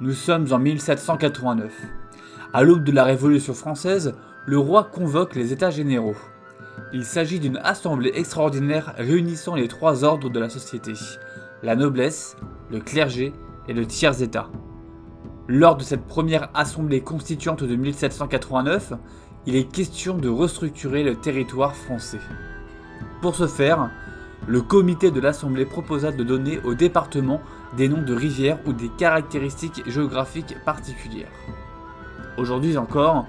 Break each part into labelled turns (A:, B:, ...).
A: Nous sommes en 1789. À l'aube de la Révolution française, le roi convoque les États généraux. Il s'agit d'une assemblée extraordinaire réunissant les trois ordres de la société, la noblesse, le clergé et le tiers-état. Lors de cette première assemblée constituante de 1789, il est question de restructurer le territoire français. Pour ce faire, le comité de l'Assemblée proposa de donner aux départements des noms de rivières ou des caractéristiques géographiques particulières. Aujourd'hui encore,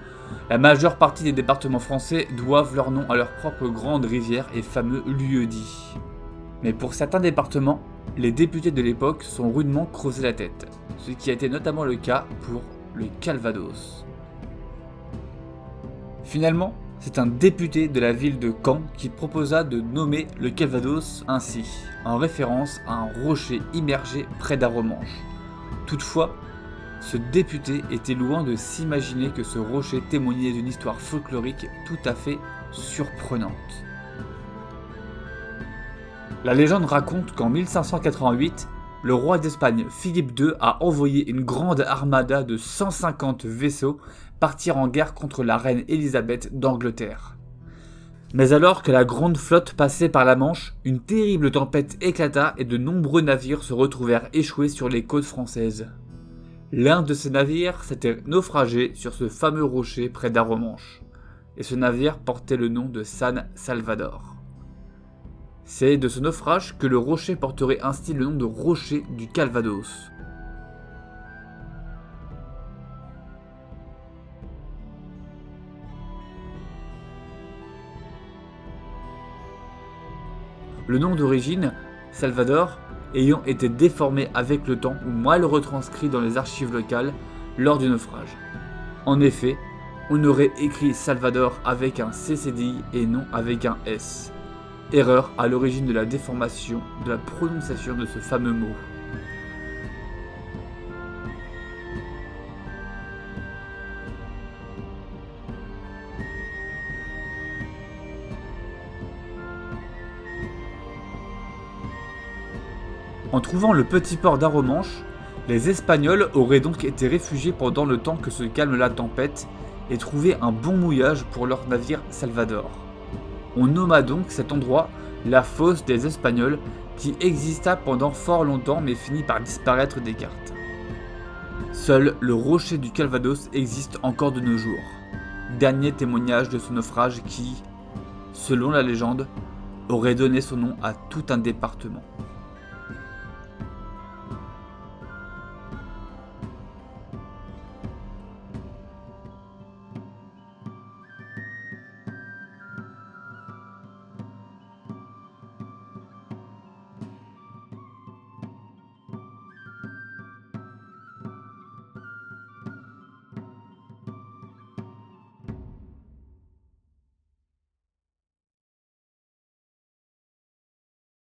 A: la majeure partie des départements français doivent leur nom à leurs propres grandes rivières et fameux lieux-dits. Mais pour certains départements, les députés de l'époque sont rudement creusés la tête, ce qui a été notamment le cas pour le Calvados. Finalement, c'est un député de la ville de Caen qui proposa de nommer le Calvados ainsi, en référence à un rocher immergé près d'Arromanches. Toutefois, ce député était loin de s'imaginer que ce rocher témoignait d'une histoire folklorique tout à fait surprenante. La légende raconte qu'en 1588, le roi d'Espagne Philippe II a envoyé une grande armada de 150 vaisseaux partir en guerre contre la reine Élisabeth d'Angleterre. Mais alors que la grande flotte passait par la Manche, une terrible tempête éclata et de nombreux navires se retrouvèrent échoués sur les côtes françaises. L'un de ces navires s'était naufragé sur ce fameux rocher près d'Arromanches, et ce navire portait le nom de San Salvador. C'est de ce naufrage que le rocher porterait ainsi le nom de rocher du Calvados. Le nom d'origine, Salvador, ayant été déformé avec le temps ou mal retranscrit dans les archives locales lors du naufrage. En effet, on aurait écrit Salvador avec un CCDI et non avec un S. Erreur à l'origine de la déformation de la prononciation de ce fameux mot. En trouvant le petit port d'Arromanches, les Espagnols auraient donc été réfugiés pendant le temps que se calme la tempête et trouvé un bon mouillage pour leur navire Salvador. On nomma donc cet endroit la fosse des Espagnols qui exista pendant fort longtemps mais finit par disparaître des cartes. Seul le rocher du Calvados existe encore de nos jours, dernier témoignage de ce naufrage qui, selon la légende, aurait donné son nom à tout un département.